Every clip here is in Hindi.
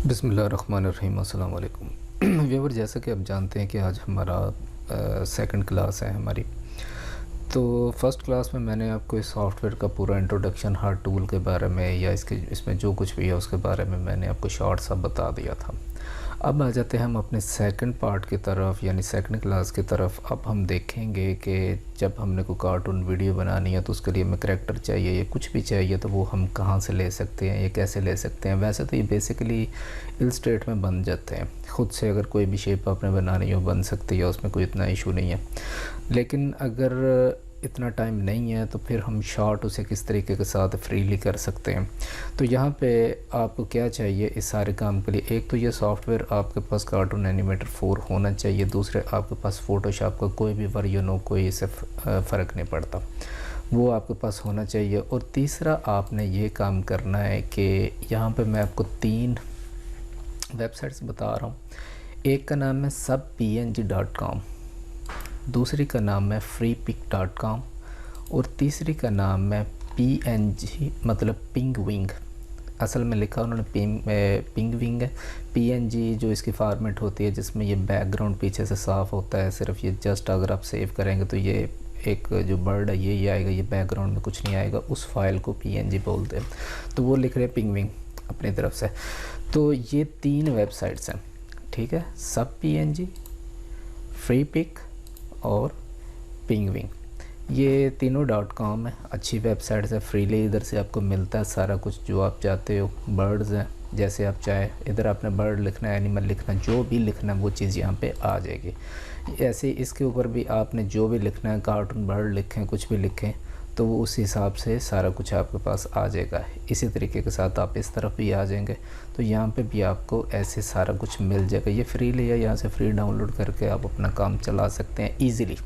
बिस्मिल्लाहिर्रहमानिर्रहीम। अस्सलाम वालेकुम व्यूअर, जैसा कि आप जानते हैं कि आज हमारा सेकंड क्लास है हमारी। तो फ़र्स्ट क्लास में मैंने आपको इस सॉफ्टवेयर का पूरा इंट्रोडक्शन, हर टूल के बारे में या इसमें जो कुछ भी है उसके बारे में मैंने आपको शॉर्ट सा बता दिया था। अब आ जाते हैं हम अपने सेकंड पार्ट की तरफ, यानी सेकंड क्लास की तरफ। अब हम देखेंगे कि जब हमने कोई कार्टून वीडियो बनानी है तो उसके लिए हमें करैक्टर चाहिए या कुछ भी चाहिए, तो वो हम कहाँ से ले सकते हैं, ये कैसे ले सकते हैं। वैसे तो ये बेसिकली इलस्ट्रेट में बन जाते हैं ख़ुद से। अगर कोई भी शेप आपने बनानी हो बन सकती है, उसमें कोई इतना इशू नहीं है। लेकिन अगर इतना टाइम नहीं है तो फिर हम शॉर्ट उसे किस तरीके के साथ फ्रीली कर सकते हैं। तो यहाँ पे आपको क्या चाहिए इस सारे काम के लिए? एक तो ये सॉफ्टवेयर आपके पास कार्टून एनिमेटर 4 होना चाहिए। दूसरे, आपके पास फ़ोटोशॉप का कोई भी वर्जन हो, कोई इससे फ़र्क नहीं पड़ता, वो आपके पास होना चाहिए। और तीसरा, आपने ये काम करना है कि यहाँ पे मैं आपको 3 वेबसाइट्स बता रहा हूँ। एक का नाम है subpng.com, दूसरी का नाम है freepik.com और तीसरी का नाम है PNG, मतलब पिंगविंग। असल में लिखा उन्होंने पिंगविंग है। PNG जो इसकी फॉर्मेट होती है, जिसमें ये बैकग्राउंड पीछे से साफ़ होता है, सिर्फ ये जस्ट अगर आप सेव करेंगे तो ये एक जो बर्ड है ये आएगा, ये बैकग्राउंड में कुछ नहीं आएगा। उस फाइल को PNG बोलते हैं। तो वो लिख रहे हैं पिंगविंग अपनी तरफ से। तो ये 3 वेबसाइट्स हैं, ठीक है, subpng, freepik और पिंगविंग। ये तीनों .com है, अच्छी वेबसाइट्स है, फ्रीली इधर से आपको मिलता है सारा कुछ जो आप चाहते हो। बर्ड्स हैं, जैसे आप चाहे इधर आपने बर्ड लिखना है, एनिमल लिखना है, जो भी लिखना है वो चीज़ यहाँ पे आ जाएगी। ऐसे इसके ऊपर भी आपने जो भी लिखना है, कार्टून बर्ड लिखें, कुछ भी लिखें, तो वो उस हिसाब से सारा कुछ आपके पास आ जाएगा। इसी तरीके के साथ आप इस तरफ भी आ जाएंगे तो यहाँ पे भी आपको ऐसे सारा कुछ मिल जाएगा। ये फ्रीली है, यहाँ से फ्री डाउनलोड करके आप अपना काम चला सकते हैं ईज़िली।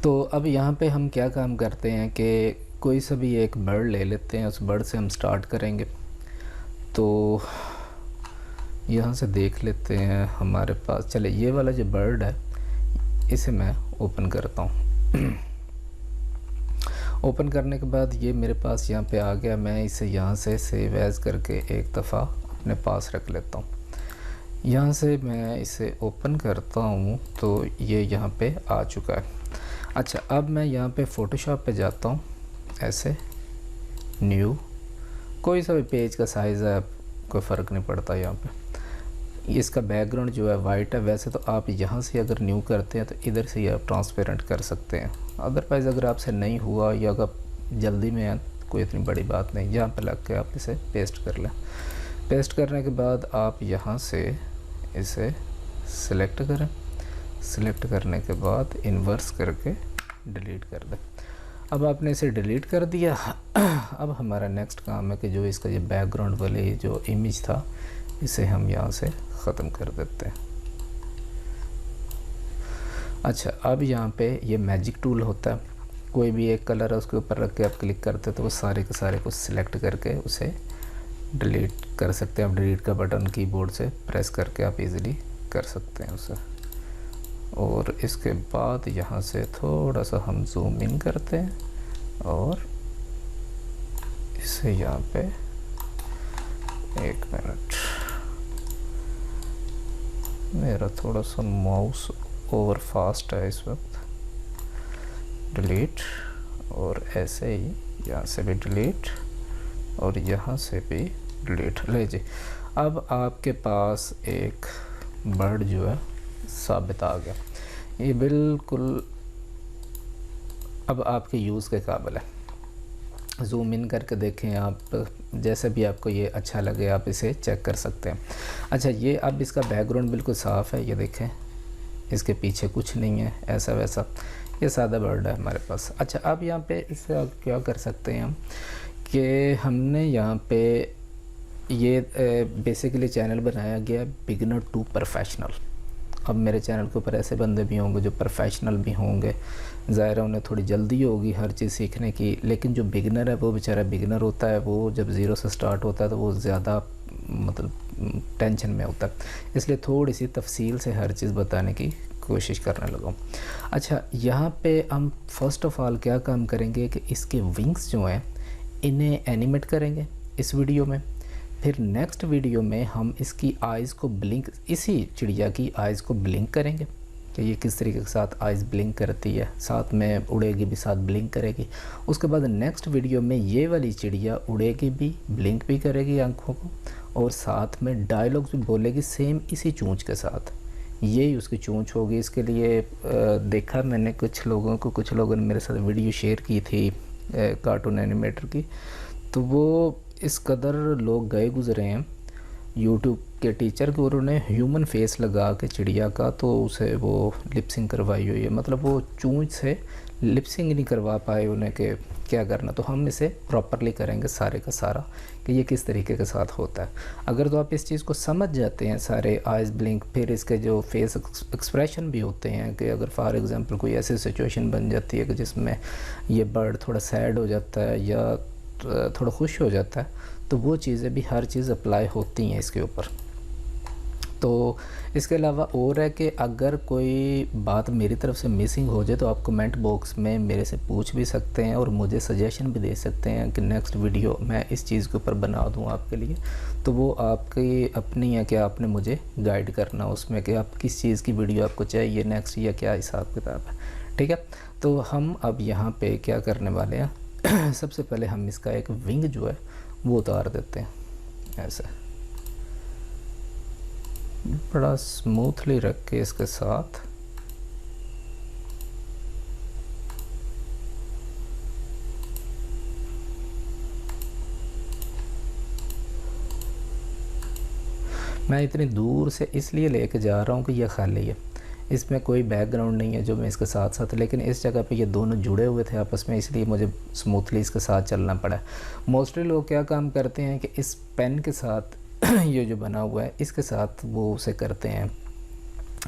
तो अब यहाँ पे हम क्या काम करते हैं कि कोई सा भी एक बर्ड ले लेते हैं, उस बर्ड से हम स्टार्ट करेंगे। तो यहाँ से देख लेते हैं हमारे पास, चले ये वाला जो बर्ड है इसे मैं ओपन करता हूँ। ओपन करने के बाद ये मेरे पास यहाँ पे आ गया। मैं इसे यहाँ से सेव एज़ करके एक दफ़ा अपने पास रख लेता हूँ। यहाँ से मैं इसे ओपन करता हूँ तो ये यहाँ पे आ चुका है। अच्छा, अब मैं यहाँ पे फ़ोटोशॉप पे जाता हूँ, ऐसे न्यू, कोई सा भी पेज का साइज़ है, कोई फ़र्क नहीं पड़ता। यहाँ पे इसका बैकग्राउंड जो है वाइट है। वैसे तो आप यहाँ से अगर न्यू करते हैं तो इधर से ही आप ट्रांसपेरेंट कर सकते हैं। अदरवाइज़ अगर आपसे नहीं हुआ या अगर जल्दी में है, कोई इतनी बड़ी बात नहीं, यहाँ पे लग के आप इसे पेस्ट कर लें। पेस्ट करने के बाद आप यहाँ से इसे सिलेक्ट करें। सिलेक्ट करने के बाद इन्वर्स करके डिलीट कर दें। अब आपने इसे डिलीट कर दिया। अब हमारा नेक्स्ट काम है कि जो इसका ये बैकग्राउंड वाले जो इमेज था, इसे हम यहाँ से ख़त्म कर देते हैं। अच्छा, अब यहाँ पे ये मैजिक टूल होता है, कोई भी एक कलर है उसके ऊपर रख के आप क्लिक करते हैं तो वो सारे के सारे को सिलेक्ट करके उसे डिलीट कर सकते हैं। आप डिलीट का बटन कीबोर्ड से प्रेस करके आप इजीली कर सकते हैं उसे। और इसके बाद यहाँ से थोड़ा सा हम जूम इन करते हैं और इसे यहाँ पे, एक मिनट, मेरा थोड़ा सा माउस ओवर फास्ट है इस वक्त। डिलीट, और ऐसे ही यहाँ से भी डिलीट और यहाँ से भी डिलीट। ले जी, अब आपके पास एक बर्ड जो है साबित आ गया। ये बिल्कुल अब आपके यूज़ के काबिल है। जूम इन करके देखें आप, जैसे भी आपको ये अच्छा लगे आप इसे चेक कर सकते हैं। अच्छा, ये अब इसका बैकग्राउंड बिल्कुल साफ़ है, ये देखें, इसके पीछे कुछ नहीं है ऐसा वैसा। ये सादा बर्ड है हमारे पास। अच्छा, अब यहाँ पे इससे आप क्या कर सकते हैं हम कि हमने यहाँ पे ये बेसिकली चैनल बनाया गया बिगिनर टू प्रोफेशनल। अब मेरे चैनल के ऊपर ऐसे बंदे भी होंगे जो प्रोफेशनल भी होंगे, ज़ाहिर है उन्हें थोड़ी जल्दी होगी हर चीज़ सीखने की। लेकिन जो बिगिनर है वो बेचारा बिगिनर होता है, वो जब ज़ीरो से स्टार्ट होता है तो वो ज़्यादा मतलब टेंशन में होता है। इसलिए थोड़ी सी तफसील से हर चीज़ बताने की कोशिश करने लगा। अच्छा, यहाँ पे हम फ़र्स्ट ऑफ़ ऑल क्या काम करेंगे कि इसके विंग्स जो हैं इन्हें एनिमेट करेंगे इस वीडियो में। फिर नेक्स्ट वीडियो में हम इसकी आइज़ को ब्लिंक, इसी चिड़िया की आइज़ को ब्लिंक करेंगे कि ये किस तरीके के साथ आइज़ ब्लिंक करती है, साथ में उड़ेगी भी, साथ ब्लिंक करेगी। उसके बाद नेक्स्ट वीडियो में ये वाली चिड़िया उड़ेगी भी, ब्लिंक भी करेगी आँखों को, और साथ में डायलॉग्स भी बोलेगी सेम इसी चोंच के साथ। यही उसकी चोंच होगी। इसके लिए देखा मैंने कुछ लोगों ने मेरे साथ वीडियो शेयर की थी कार्टून एनिमेटर की, तो वो इस कदर लोग गए गुज़रे हैं यूट्यूब के टीचर कि उन्होंने ह्यूमन फेस लगा के चिड़िया का तो उसे वो लिपसिंग करवाई हुई है। मतलब वो चूंच से लिपसिंग नहीं करवा पाए उन्हें कि क्या करना। तो हम इसे प्रॉपरली करेंगे सारे का सारा कि ये किस तरीके के साथ होता है। अगर तो आप इस चीज़ को समझ जाते हैं सारे आइज़ ब्लिंक, फिर इसके जो फेस एक्सप्रेशन भी होते हैं कि अगर फॉर एग्ज़ाम्पल कोई ऐसी सिचुएशन बन जाती है कि जिसमें ये बर्ड थोड़ा सैड हो जाता है या थोड़ा खुश हो जाता है, तो वो चीज़ें भी हर चीज़ अप्लाई होती हैं इसके ऊपर। तो इसके अलावा और है कि अगर कोई बात मेरी तरफ से मिसिंग हो जाए तो आप कमेंट बॉक्स में मेरे से पूछ भी सकते हैं और मुझे सजेशन भी दे सकते हैं कि नेक्स्ट वीडियो मैं इस चीज़ के ऊपर बना दूं आपके लिए। तो वो आपकी अपनी है कि आपने मुझे गाइड करना उसमें कि आप किस चीज़ की वीडियो आपको चाहिए नेक्स्ट या क्या हिसाब किताब है। ठीक है, तो हम अब यहाँ पर क्या करने वाले हैं सबसे पहले हम इसका एक विंग जो है वो उतार देते हैं ऐसे, बड़ा स्मूथली रख के इसके साथ। मैं इतनी दूर से इसलिए लेके जा रहा हूँ कि यह खाली है, इसमें कोई बैकग्राउंड नहीं है जो मैं इसके साथ साथ, लेकिन इस जगह पे ये दोनों जुड़े हुए थे आपस में, इसलिए मुझे स्मूथली इसके साथ चलना पड़ा। मोस्टली लोग क्या काम करते हैं कि इस पेन के साथ ये जो बना हुआ है इसके साथ वो उसे करते हैं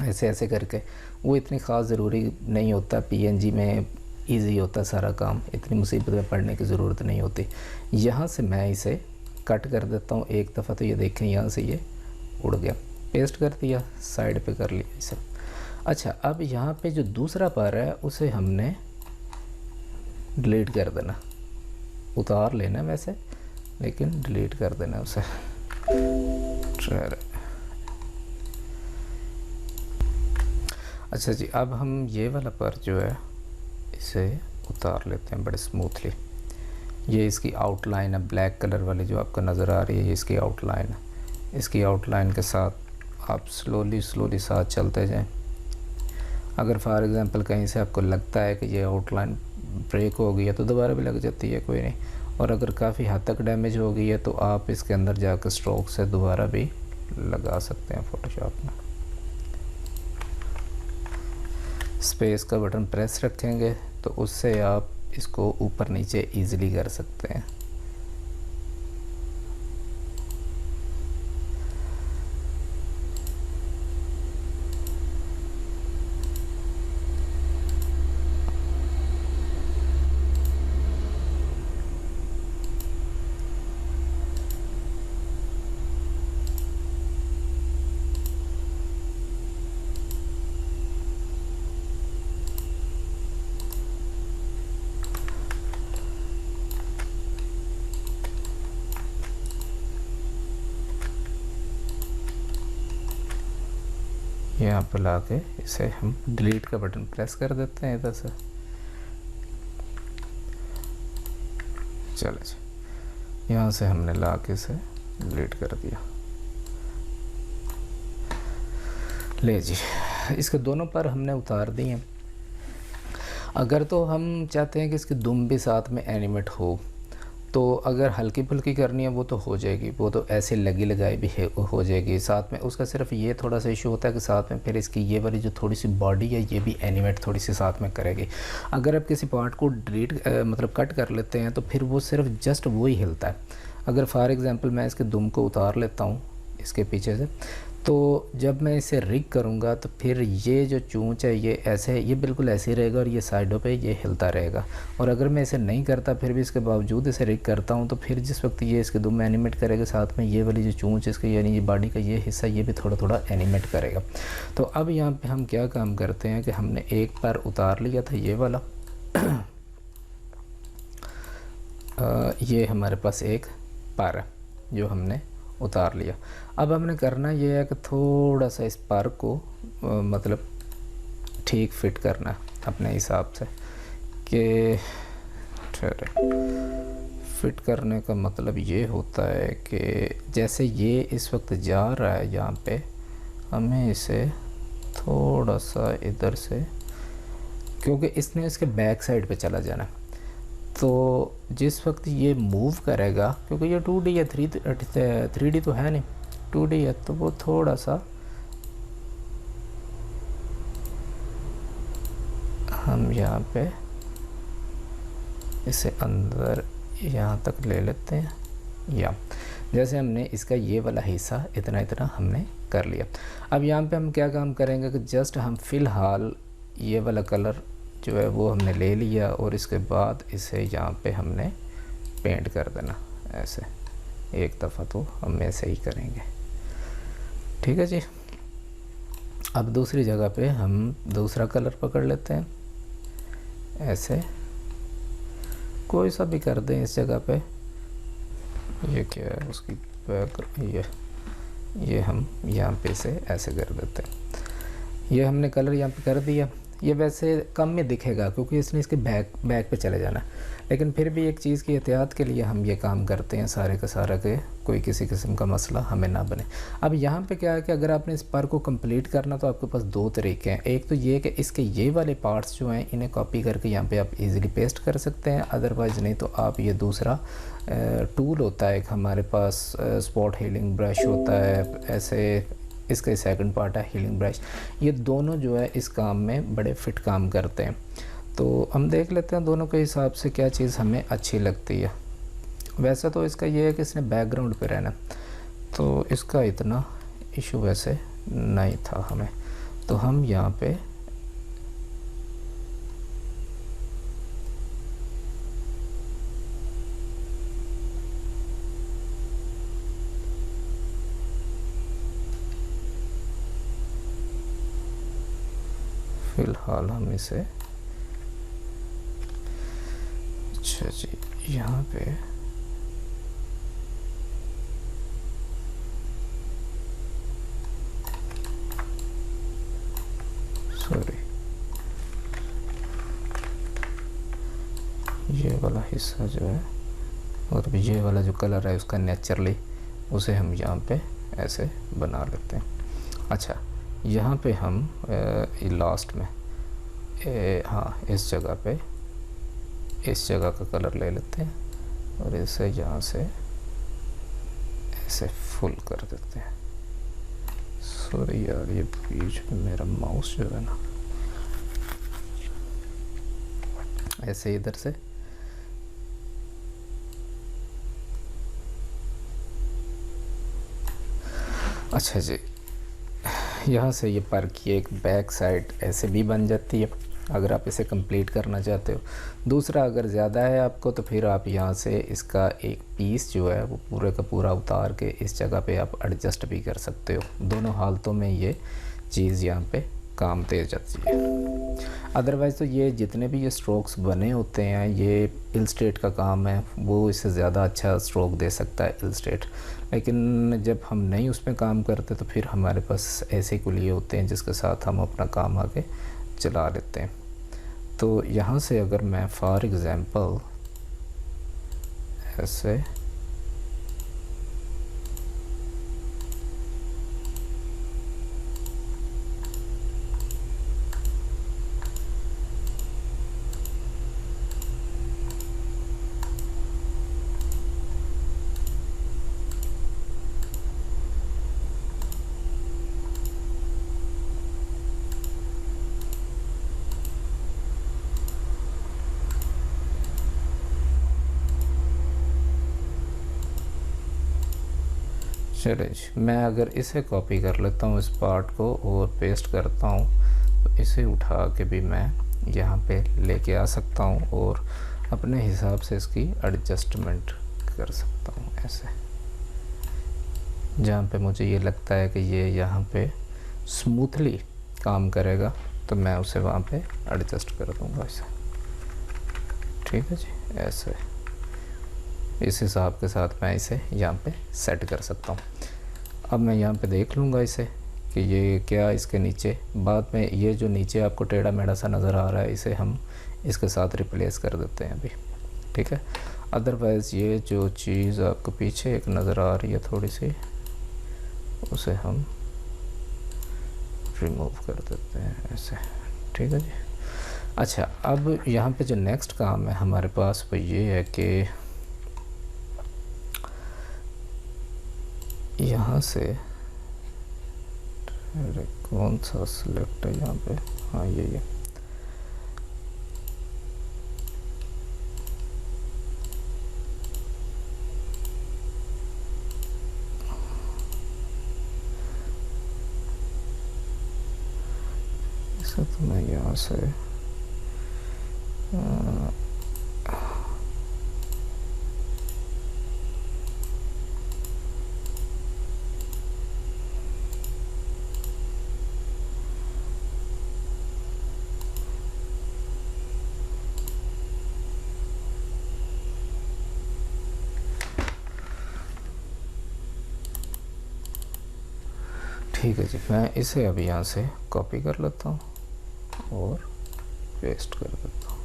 ऐसे ऐसे करके, वो इतनी ख़ास ज़रूरी नहीं होता। पीएनजी में इजी होता सारा काम, इतनी मुसीबत में पड़ने की ज़रूरत नहीं होती। यहाँ से मैं इसे कट कर देता हूँ एक दफ़ा, तो ये देखें यहाँ से ये उड़ गया, पेस्ट कर दिया, साइड पे कर लिया इसे। अच्छा, अब यहाँ पे जो दूसरा पारा है उसे हमने डिलीट कर देना, उतार लेना वैसे, लेकिन डिलीट कर देना उसे। अच्छा जी, अब हम ये वाला पर जो है इसे उतार लेते हैं बड़े स्मूथली। ये इसकी आउटलाइन है, ब्लैक कलर वाली जो आपको नज़र आ रही है, ये इसकी आउटलाइन है। इसकी आउटलाइन के साथ आप स्लोली साथ चलते जाएं। अगर फॉर एग्ज़ाम्पल कहीं से आपको लगता है कि ये आउटलाइन ब्रेक हो गई है तो दोबारा भी लग जाती है, कोई नहीं। और अगर काफ़ी हद तक डैमेज हो गई है तो आप इसके अंदर जाकर स्ट्रोक से दोबारा भी लगा सकते हैं फ़ोटोशॉप में। स्पेस का बटन प्रेस रखेंगे तो उससे आप इसको ऊपर नीचे ईज़िली कर सकते हैं। यहाँ पर ला के इसे हम डिलीट का बटन प्रेस कर देते हैं इधर से। चलो जी, यहाँ से हमने ला के इसे डिलीट कर दिया। ले जी, इसके दोनों पर हमने उतार दिए हैं। अगर तो हम चाहते हैं कि इसकी दुम भी साथ में एनिमेट हो, तो अगर हल्की फुल्की करनी है वो तो हो जाएगी, वो तो ऐसे लगी लगाई भी हो जाएगी। साथ में उसका सिर्फ ये थोड़ा सा इशू होता है कि साथ में फिर इसकी ये वाली जो थोड़ी सी बॉडी है ये भी एनिमेट थोड़ी सी साथ में करेगी। अगर आप किसी पार्ट को डिलीट मतलब कट कर लेते हैं तो फिर वो सिर्फ जस्ट वो ही हिलता है। अगर फॉर एग्ज़ाम्पल मैं इसके दुम को उतार लेता हूँ इसके पीछे से, तो जब मैं इसे रिग करूँगा तो फिर ये जो चूंच है ये ऐसे, ये बिल्कुल ऐसे ही रहेगा और ये साइडों पे ये हिलता रहेगा। और अगर मैं इसे नहीं करता फिर भी इसके बावजूद इसे रिग करता हूँ तो फिर जिस वक्त ये इसके दुम एनिमेट करेगा, साथ में ये वाली जो चूंच इसके यानी ये बॉडी का ये हिस्सा ये भी थोड़ा थोड़ा एनिमेट करेगा। तो अब यहाँ पर हम क्या काम करते हैं कि हमने एक पैर उतार लिया था ये वाला ये हमारे पास एक पैर है जो हमने उतार लिया। अब हमने करना ये है कि थोड़ा सा इस पर को मतलब ठीक फिट करना है अपने हिसाब से कि ठहरे, फिट करने का मतलब ये होता है कि जैसे ये इस वक्त जा रहा है यहाँ पे, हमें इसे थोड़ा सा इधर से, क्योंकि इसने इसके बैक साइड पे चला जाना, तो जिस वक्त ये मूव करेगा, क्योंकि ये 2D है, 3D तो है नहीं, 2D है, तो वो थोड़ा सा हम यहाँ पे इसे अंदर यहाँ तक ले लेते हैं। या जैसे हमने इसका ये वाला हिस्सा इतना इतना हमने कर लिया। अब यहाँ पे हम क्या काम करेंगे कि जस्ट हम फ़िलहाल ये वाला कलर जो है वो हमने ले लिया और इसके बाद इसे यहाँ पे हमने पेंट कर देना ऐसे। एक दफ़ा तो हम ऐसे ही करेंगे, ठीक है जी। अब दूसरी जगह पे हम दूसरा कलर पकड़ लेते हैं, ऐसे कोई सा भी कर दें इस जगह पे। ये क्या है उसकी बैक, ये हम यहाँ पे से ऐसे कर देते हैं। ये हमने कलर यहाँ पे कर दिया। ये वैसे कम में दिखेगा क्योंकि इसने इसके बैक पे चले जाना, लेकिन फिर भी एक चीज़ की एहतियात के लिए हम ये काम करते हैं सारे का सारा के कोई किसी किस्म का मसला हमें ना बने। अब यहाँ पे क्या है कि अगर आपने इस पर को कंप्लीट करना तो आपके पास दो तरीके हैं। एक तो ये कि इसके ये वाले पार्ट्स जो हैं इन्हें कॉपी करके यहाँ पे आप इजीली पेस्ट कर सकते हैं, अदरवाइज़ नहीं तो आप ये दूसरा टूल होता है एक हमारे पास, स्पॉट हीलिंग ब्रश होता है, ऐसे इसका सेकंड पार्ट है हीलिंग ब्रश। ये दोनों जो है इस काम में बड़े फिट काम करते हैं। तो हम देख लेते हैं दोनों के हिसाब से क्या चीज़ हमें अच्छी लगती है। वैसे तो इसका ये है कि इसने बैकग्राउंड पे रहना, तो इसका इतना इशू वैसे नहीं था हमें। तो हम यहाँ पे फ़िलहाल हम इसे, अच्छा जी, यहाँ पे सॉरी ये वाला हिस्सा जो है और ये वाला जो कलर है उसका नेचुरली उसे हम यहाँ पे ऐसे बना लेते हैं। अच्छा, यहाँ पे हम लास्ट में हाँ इस जगह पे इस जगह का कलर ले लेते हैं और इसे यहाँ से ऐसे फुल कर देते हैं। सॉरी यार, ये बीच में मेरा माउस जो है ना, ऐसे इधर से अच्छा जी, यहाँ से ये पर की एक बैक साइड ऐसे भी बन जाती है अगर आप इसे कंप्लीट करना चाहते हो। दूसरा, अगर ज़्यादा है आपको तो फिर आप यहाँ से इसका एक पीस जो है वो पूरे का पूरा उतार के इस जगह पे आप एडजस्ट भी कर सकते हो। दोनों हालतों में ये चीज़ यहाँ पे काम दे जाती है। अदरवाइज़ तो ये जितने भी ये स्ट्रोक्स बने होते हैं, ये इलस्ट्रेट का काम है, वो इससे ज़्यादा अच्छा स्ट्रोक दे सकता है इलस्ट्रेट। लेकिन जब हम नहीं उस पर काम करते तो फिर हमारे पास ऐसे कुलिये होते हैं जिसके साथ हम अपना काम आगे चला लेते हैं। तो यहाँ से अगर मैं फॉर एग्ज़ाम्पल ऐसे चलिए जी, मैं अगर इसे कॉपी कर लेता हूँ इस पार्ट को और पेस्ट करता हूँ तो इसे उठा के भी मैं यहाँ पे लेके आ सकता हूँ और अपने हिसाब से इसकी एडजस्टमेंट कर सकता हूँ ऐसे। जहाँ पे मुझे ये लगता है कि ये यहाँ पे स्मूथली काम करेगा तो मैं उसे वहाँ पे एडजस्ट कर दूँगा इसे, ठीक है जी, ऐसे। इस हिसाब के साथ मैं इसे यहाँ पे सेट कर सकता हूँ। अब मैं यहाँ पे देख लूँगा इसे कि ये क्या इसके नीचे, बाद में ये जो नीचे आपको टेढ़ा मेढ़ा सा नज़र आ रहा है इसे हम इसके साथ रिप्लेस कर देते हैं अभी, ठीक है। अदरवाइज़ ये जो चीज़ आपको पीछे एक नज़र आ रही है थोड़ी सी, उसे हम रिमूव कर देते हैं ऐसे, ठीक है जी। अच्छा, अब यहाँ पे जो नेक्स्ट काम है हमारे पास वो ये है कि यहाँ से कौन सा सिलेक्ट है यहाँ पे, हाँ ये इसे तो मैं यहाँ से ठीक है जी, मैं इसे अभी यहाँ से कॉपी कर लेता हूँ और पेस्ट कर देता हूँ।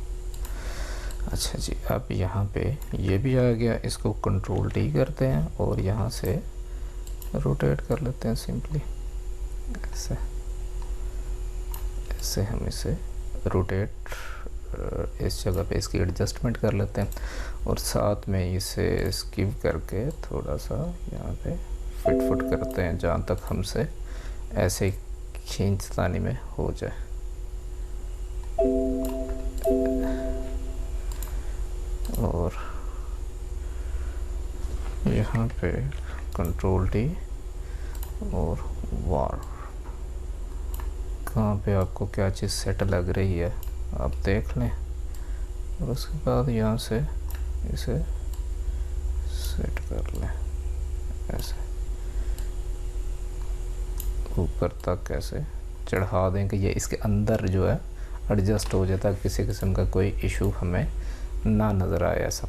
अच्छा जी, अब यहाँ पे ये भी आ गया, इसको कंट्रोल डी करते हैं और यहाँ से रोटेट कर लेते हैं सिंपली ऐसे। ऐसे हम इसे रोटेट इस जगह पे इसकी एडजस्टमेंट कर लेते हैं और साथ में इसे स्किप करके थोड़ा सा यहाँ पे फिट फुट करते हैं जहाँ तक हमसे ऐसे खींचतानी में हो जाए। और यहाँ पे कंट्रोल डी और वार, कहाँ पे आपको क्या चीज़ सेट लग रही है आप देख लें और उसके बाद यहाँ से इसे सेट कर लें ऐसे, ऊपर तक ऐसे चढ़ा दें कि ये इसके अंदर जो है एडजस्ट हो जाता है, किसी किस्म का कोई इशू हमें ना नज़र आए ऐसा।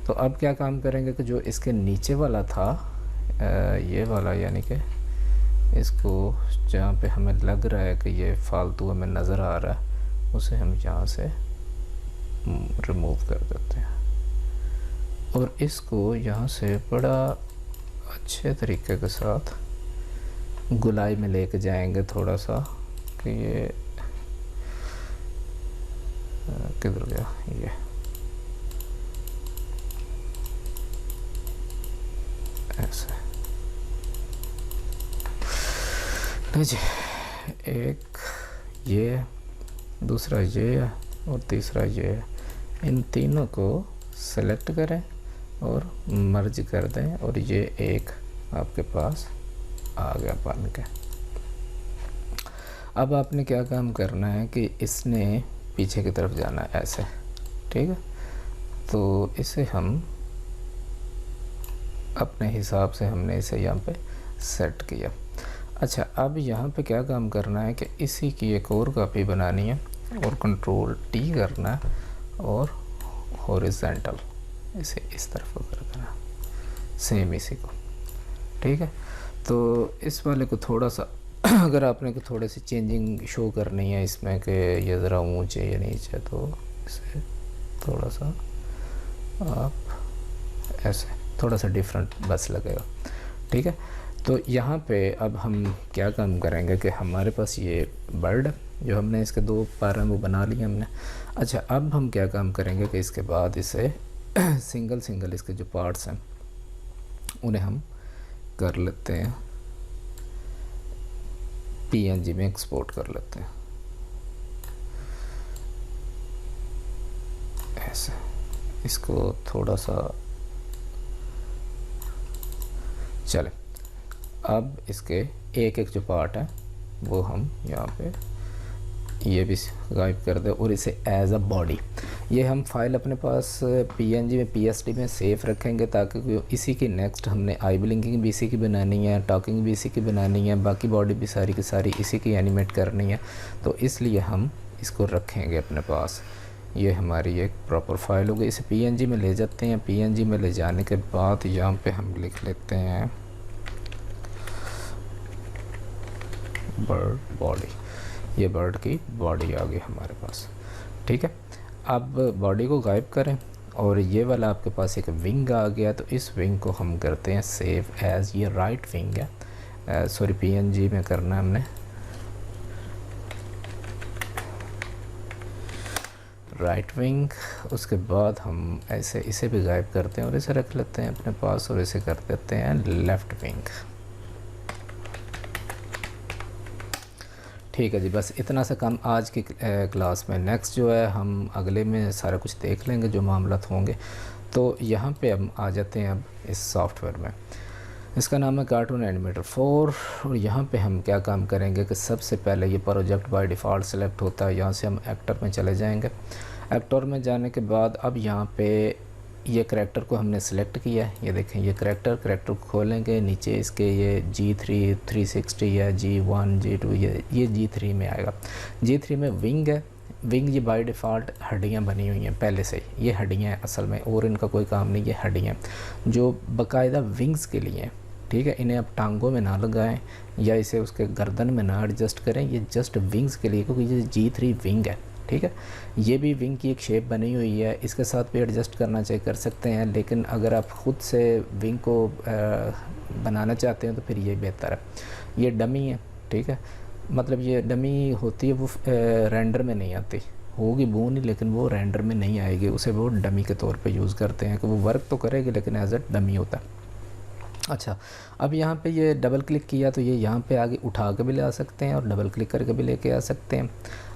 तो अब क्या काम करेंगे कि जो इसके नीचे वाला था ये वाला, यानी कि इसको जहाँ पे हमें लग रहा है कि ये फालतू हमें नज़र आ रहा है, उसे हम यहाँ से रिमूव कर देते हैं और इसको यहाँ से बड़ा अच्छे तरीके के साथ गुलाई में लेके जाएंगे थोड़ा सा कि ये किधर गया ये, ऐसे। नहीं जी, एक ये, दूसरा ये और तीसरा ये, इन तीनों को सेलेक्ट करें और मर्ज कर दें और ये एक आपके पास आ गया बन के। अब आपने क्या काम करना है कि इसने पीछे की तरफ जाना है ऐसे, ठीक है। तो इसे हम अपने हिसाब से हमने इसे यहाँ पे सेट किया। अच्छा, अब यहाँ पे क्या काम करना है कि इसी की एक और कॉपी बनानी है और कंट्रोल टी करना है और हॉरिजॉन्टल इसे इस तरफ को कर देना, सेम इसी को, ठीक है। तो इस वाले को थोड़ा सा अगर आपने को थोड़ी सी चेंजिंग शो करनी है इसमें कि ये ज़रा ऊंचे या नीचे, तो इसे थोड़ा सा आप ऐसे थोड़ा सा डिफरेंट बस लगेगा, ठीक है। तो यहाँ पे अब हम क्या काम करेंगे कि हमारे पास ये बर्ड जो हमने इसके दो पैर हैं वो बना लिए हमने। अच्छा, अब हम क्या काम करेंगे कि इसके बाद इसे सिंगल सिंगल इसके जो पार्ट्स हैं उन्हें हम कर लेते हैं PNG में एक्सपोर्ट कर लेते हैं ऐसे। इसको थोड़ा सा चले, अब इसके एक एक जो पार्ट है वो हम यहाँ पे ये भी गायब कर दे और इसे एज अ बॉडी ये हम फाइल अपने पास PNG में PSD में सेफ रखेंगे ताकि इसी की नेक्स्ट हमने आई ब्लिंकिंग भी इसी की बनानी है, टॉकिंग भी इसी की बनानी है, बाकी बॉडी भी सारी की सारी इसी की एनिमेट करनी है। तो इसलिए हम इसको रखेंगे अपने पास ये हमारी एक प्रॉपर फाइल हो गई। इसे पीएनजी में ले जाते हैं। पीएनजी में ले जाने के बाद यहाँ पे हम लिख लेते हैं बर्ड बॉडी। ये बर्ड की बॉडी आ गई हमारे पास, ठीक है। अब बॉडी को गायब करें और ये वाला आपके पास एक विंग आ गया, तो इस विंग को हम करते हैं सेव एज़। ये राइट विंग है, सॉरी पीएनजी में करना है हमने, राइट विंग। उसके बाद हम ऐसे इसे भी गायब करते हैं और इसे रख लेते हैं अपने पास और इसे कर देते हैं लेफ़्ट विंग। ठीक है जी, बस इतना सा काम आज की क्लास में। नेक्स्ट जो है हम अगले में सारा कुछ देख लेंगे जो मामलात होंगे। तो यहाँ पे हम आ जाते हैं अब इस सॉफ्टवेयर में, इसका नाम है कार्टून एनिमेटर 4। और यहाँ पे हम क्या काम करेंगे कि सबसे पहले ये प्रोजेक्ट बाय डिफ़ॉल्ट सेलेक्ट होता है, यहाँ से हम एक्टर में चले जाएंगे। एक्टर में जाने के बाद अब यहाँ पे ये करैक्टर को हमने सेलेक्ट किया है, ये देखें ये करैक्टर को खोलेंगे, नीचे इसके ये G3 360 है, G1 G2 ये G3 में आएगा। G3 में विंग है। विंग ये बाय डिफ़ॉल्ट हड्डियाँ बनी हुई हैं पहले से ही, ये हड्डियाँ हैं असल में, और इनका कोई काम नहीं, ये हड्डियाँ जो बाकायदा विंग्स के लिए हैं, ठीक है। इन्हें आप टांगों में ना लगाएं या इसे उसके गर्दन में ना एडजस्ट करें, ये जस्ट विंग्स के लिए, क्योंकि ये G3 विंग है, ठीक है। ये भी विंग की एक शेप बनी हुई है, इसके साथ भी एडजस्ट करना चाहिए, कर सकते हैं, लेकिन अगर आप ख़ुद से विंग को बनाना चाहते हैं तो फिर ये बेहतर है। ये डमी है, ठीक है, मतलब ये डमी होती है, वो रेंडर में नहीं आती, होगी बून ही, लेकिन वो रेंडर में नहीं आएगी, उसे वो डमी के तौर पे यूज़ करते हैं कि वो वर्क तो करेगी लेकिन एज ए डमी होता है। अच्छा, अब यहाँ पे ये डबल क्लिक किया तो ये यहाँ पे आगे उठा के भी ले आ सकते हैं और डबल क्लिक करके भी लेके आ सकते हैं।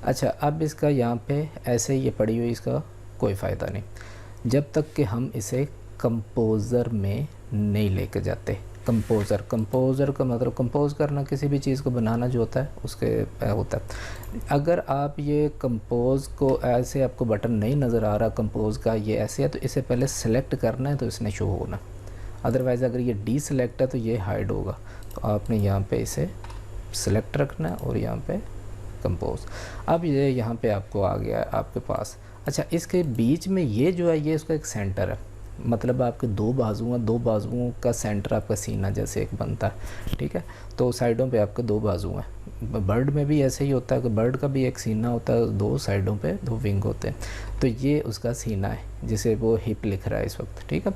अच्छा, अब इसका यहाँ पे ऐसे ही ये पड़ी हुई, इसका कोई फ़ायदा नहीं जब तक कि हम इसे कंपोज़र में नहीं लेके जाते। कंपोज़र का मतलब कंपोज करना, किसी भी चीज़ को बनाना जो होता है उसके होता है। अगर आप ये कंपोज़ को ऐसे, आपको बटन नहीं नज़र आ रहा कंपोज़ का, ये ऐसे है, तो इसे पहले सेलेक्ट करना है तो इसने शो होना, अदरवाइज़ अगर ये डी सेलेक्ट है तो ये हाइड होगा। तो आपने यहाँ पे इसे सेलेक्ट रखना है और यहाँ पे कंपोज। अब ये यहाँ पे आपको आ गया है आपके पास। अच्छा, इसके बीच में ये जो है ये इसका एक सेंटर है, मतलब आपके दो बाजू हैं, दो बाजुओं का सेंटर आपका सीना जैसे एक बनता है, ठीक है। तो साइडों पे आपके दो बाजू हैं। बर्ड में भी ऐसे ही होता है कि बर्ड का भी एक सीना होता है, दो साइडों पे दो विंग होते हैं। तो ये उसका सीना है जिसे वो हिप लिख रहा है इस वक्त, ठीक है।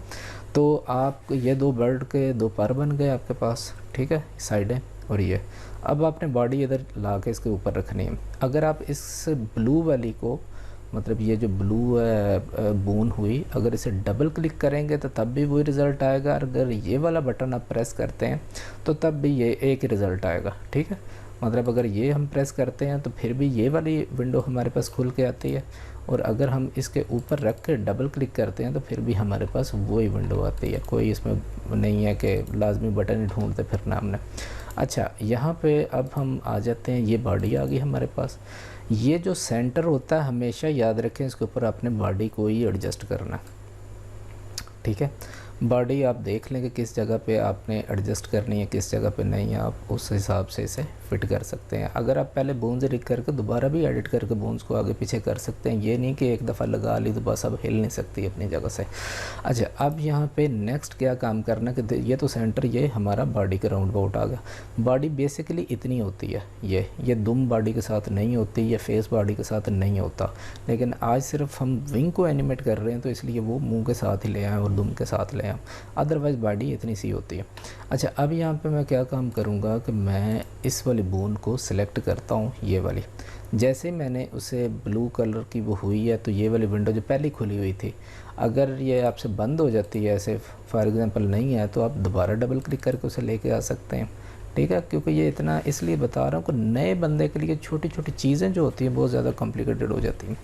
तो आप ये दो बर्ड के दो पर बन गए आपके पास, ठीक है, साइडें और ये। अब आपने बॉडी इधर ला के इसके ऊपर रखनी है। अगर आप इस ब्लू वाली को, मतलब ये जो ब्लू है बून हुई, अगर इसे डबल क्लिक करेंगे तो तब भी वही रिज़ल्ट आएगा। अगर ये वाला बटन आप प्रेस करते हैं तो तब भी ये एक ही रिज़ल्ट आएगा, ठीक है। मतलब अगर ये हम प्रेस करते हैं तो फिर भी ये वाली विंडो हमारे पास खुल के आती है, और अगर हम इसके ऊपर रख के डबल क्लिक करते हैं तो फिर भी हमारे पास वही विंडो आती है। कोई इसमें नहीं है कि लाजमी बटन ही ढूंढते फिरना हमने। अच्छा, यहाँ पे अब हम आ जाते हैं, ये बॉडी आ गई हमारे पास। ये जो सेंटर होता है हमेशा याद रखें, इसके ऊपर आपने बॉडी को ही एडजस्ट करना, ठीक है। बॉडी आप देख लें कि किस जगह पे आपने एडजस्ट करनी है, किस जगह पे नहीं है, आप उस हिसाब से इसे फिट कर सकते हैं। अगर आप पहले बोन्स एडिट करके दोबारा भी एडिट करके बोन्स को आगे पीछे कर सकते हैं, ये नहीं कि एक दफ़ा लगा ली तो बस अब हिल नहीं सकती अपनी जगह से। अच्छा, अब यहाँ पे नेक्स्ट क्या काम करना कि ये तो सेंटर, ये हमारा बॉडी के राउंड अबाउट आ गया। बॉडी बेसिकली इतनी होती है, ये दुम बॉडी के साथ नहीं होती, ये फेस बॉडी के साथ नहीं होता, लेकिन आज सिर्फ हम विंग को एनिमेट कर रहे हैं तो इसलिए वो मुँह के साथ ही ले आएँ और दुम के साथ ले आएँ, अदरवाइज़ बॉडी इतनी सी होती है। अच्छा, अब यहाँ पे मैं क्या काम करूँगा कि मैं इस वाली बोन को सिलेक्ट करता हूँ, ये वाली। जैसे मैंने उसे ब्लू कलर की वो हुई है तो ये वाली विंडो जो पहले खुली हुई थी, अगर ये आपसे बंद हो जाती है, ऐसे फॉर एग्ज़ाम्पल नहीं है, तो आप दोबारा डबल क्लिक करके उसे लेके आ सकते हैं, ठीक है। क्योंकि ये इतना इसलिए बता रहा हूँ कि नए बंदे के लिए छोटी छोटी चीज़ें जो होती हैं बहुत ज़्यादा कॉम्प्लिकेटेड हो जाती हैं।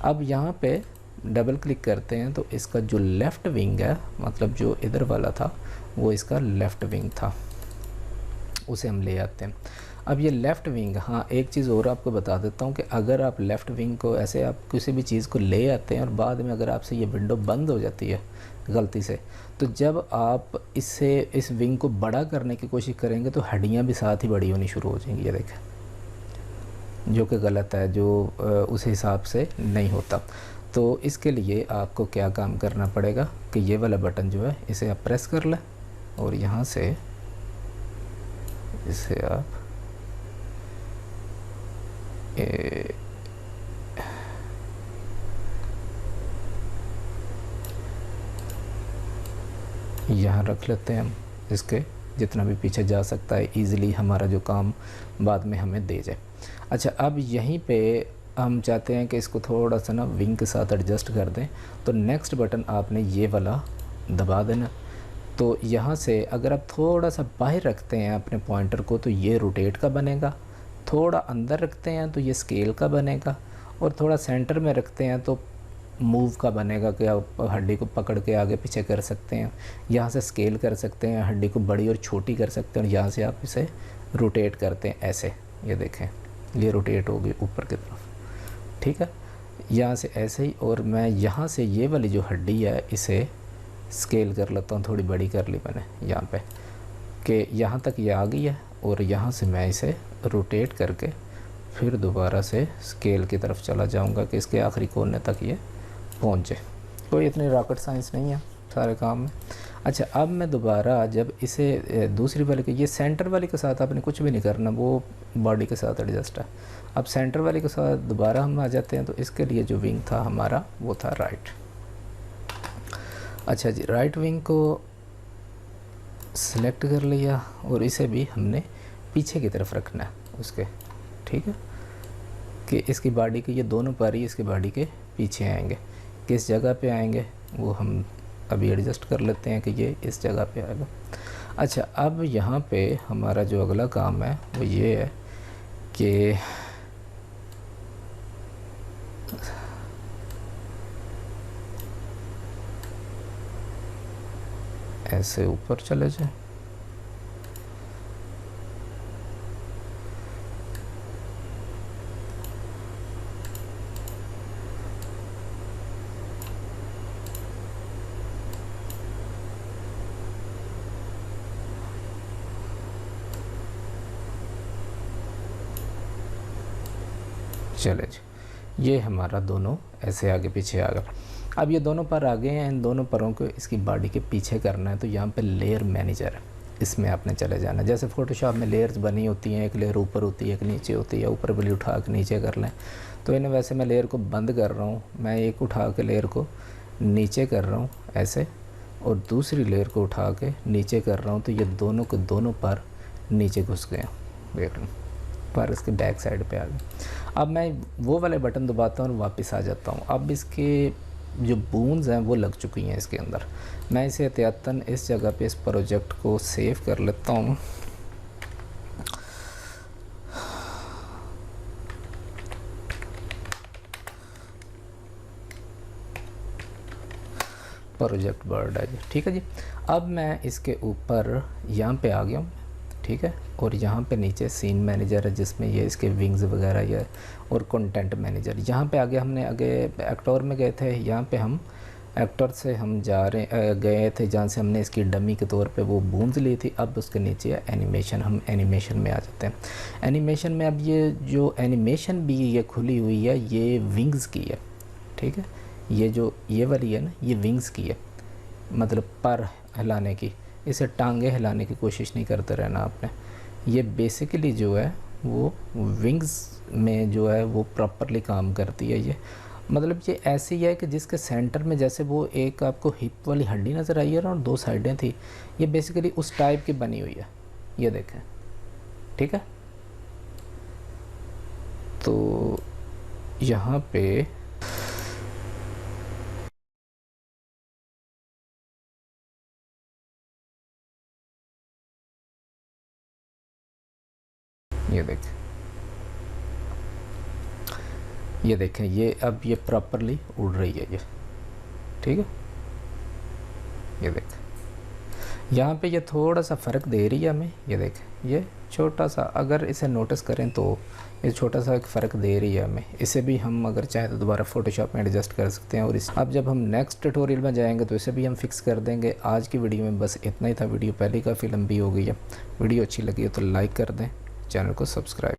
अब यहाँ पे डबल क्लिक करते हैं तो इसका जो लेफ़्ट विंग है, मतलब जो इधर वाला था वो इसका लेफ़्ट विंग था, उसे हम ले आते हैं। अब ये लेफ़्ट विंग, हाँ एक चीज़ और आपको बता देता हूँ कि अगर आप लेफ़्ट विंग को ऐसे आप किसी भी चीज़ को ले आते हैं और बाद में अगर आपसे ये विंडो बंद हो जाती है गलती से, तो जब आप इस विंग को बड़ा करने की कोशिश करेंगे तो हड्डियाँ भी साथ ही बड़ी होनी शुरू हो जाएंगी, ये देखें, जो कि गलत है, जो उस हिसाब से नहीं होता। तो इसके लिए आपको क्या काम करना पड़ेगा कि ये वाला बटन जो है इसे आप प्रेस कर लें और यहाँ से इसे आप यहाँ रख लेते हैं हम, इसके जितना भी पीछे जा सकता है इजीली हमारा जो काम बाद में हमें दे जाए। अच्छा, अब यहीं पे हम चाहते हैं कि इसको थोड़ा सा ना विंग के साथ एडजस्ट कर दें, तो नेक्स्ट बटन आपने ये वाला दबा देना। तो यहाँ से अगर आप थोड़ा सा बाहर रखते हैं अपने पॉइंटर को तो ये रोटेट का बनेगा, थोड़ा अंदर रखते हैं तो ये स्केल का बनेगा, और थोड़ा सेंटर में रखते हैं तो मूव का बनेगा कि आप हड्डी को पकड़ के आगे पीछे कर सकते हैं। यहाँ से स्केल कर सकते हैं, हड्डी को बड़ी और छोटी कर सकते हैं, और यहाँ से आप इसे रोटेट करते हैं ऐसे, ये देखें ये रोटेट होगी ऊपर की तरफ, ठीक है, यहाँ से ऐसे ही। और मैं यहाँ से ये वाली जो हड्डी है इसे स्केल कर लेता हूँ, थोड़ी बड़ी कर ली मैंने यहाँ पे कि यहाँ तक ये आ गई है, और यहाँ से मैं इसे रोटेट करके फिर दोबारा से स्केल की तरफ चला जाऊँगा कि इसके आखिरी कोने तक ये पहुँचे। कोई इतनी रॉकेट साइंस नहीं है सारे काम में। अच्छा, अब मैं दोबारा जब इसे दूसरी वाले के, ये सेंटर वाले के साथ आपने कुछ भी नहीं करना, वो बॉडी के साथ एडजस्ट है। अब सेंटर वाले के साथ दोबारा हम आ जाते हैं, तो इसके लिए जो विंग था हमारा वो था राइट। अच्छा जी, राइट विंग को सिलेक्ट कर लिया और इसे भी हमने पीछे की तरफ रखना है उसके, ठीक है, कि इसकी बॉडी के ये दोनों पैर ही इसकी बॉडी के पीछे आएंगे। किस जगह पे आएंगे वो हम अभी एडजस्ट कर लेते हैं कि ये इस जगह पे आएगा। अच्छा, अब यहाँ पे हमारा जो अगला काम है वो ये है कि ऐसे ऊपर चले जाए, चले जी, ये हमारा दोनों ऐसे आगे पीछे आ गया। अब ये दोनों पर आ गए हैं, इन दोनों परों को इसकी बॉडी के पीछे करना है, तो यहाँ पे लेयर मैनेजर है, इसमें आपने चले जाना। जैसे फ़ोटोशॉप में लेयर्स बनी होती हैं, एक लेयर ऊपर होती है एक नीचे होती है, ऊपर वाली उठा के नीचे कर लें, तो इन्हें वैसे मैं लेयर को बंद कर रहा हूँ, मैं एक उठा के लेयर को नीचे कर रहा हूँ ऐसे, और दूसरी लेयर को उठा के नीचे कर रहा हूँ, तो ये दोनों के दोनों पर नीचे घुस गए, देख लो पर इसके बैक साइड पे आ गए। अब मैं वो वाले बटन दबाता हूँ और वापस आ जाता हूँ। अब इसके जो बूंस हैं वो लग चुकी हैं इसके अंदर। मैं इसे एहतियातन इस जगह पे इस प्रोजेक्ट को सेव कर लेता हूँ। प्रोजेक्ट बर्ड है जी, ठीक है जी। अब मैं इसके ऊपर यहाँ पे आ गया हूँ, ठीक है, और यहाँ पे नीचे सीन मैनेजर है जिसमें ये इसके विंग्स वगैरह ये, और कंटेंट मैनेजर यहाँ पे आगे। हमने आगे एक्टर में गए थे, यहाँ पे हम एक्टर से हम गए थे जहाँ से हमने इसकी डमी के तौर पे वो बूंद ली थी। अब उसके नीचे है एनिमेशन, हम एनिमेशन में आ जाते हैं। एनिमेशन में अब ये जो एनिमेशन भी ये खुली हुई है ये विंग्स की है, ठीक है, ये जो ये वाली है ना ये विंग्स की है, मतलब पर हिलाने की, इसे टांगे हिलाने की कोशिश नहीं करते रहना आपने। ये बेसिकली जो है वो विंग्स में जो है वो प्रॉपरली काम करती है। ये मतलब ये ऐसी है कि जिसके सेंटर में जैसे वो एक आपको हिप वाली हड्डी नज़र आई है और दो साइडें थी, ये बेसिकली उस टाइप की बनी हुई है, ये देखें, ठीक है। तो यहाँ पे ये देखें ये अब ये प्रॉपरली उड़ रही है ये, ठीक है। ये देखें यहाँ पे ये थोड़ा सा फ़र्क दे रही है हमें, ये देखें ये छोटा सा, अगर इसे नोटिस करें तो ये छोटा सा एक फ़र्क दे रही है हमें। इसे भी हम अगर चाहें तो दोबारा फ़ोटोशॉप में एडजस्ट कर सकते हैं। और इस अब जब हम नेक्स्ट ट्यूटोरियल में जाएंगे तो इसे भी हम फिक्स कर देंगे। आज की वीडियो में बस इतना ही था, वीडियो पहले काफ़ी लंबी हो गई है। वीडियो अच्छी लगी है तो लाइक कर दें, चैनल को सब्सक्राइब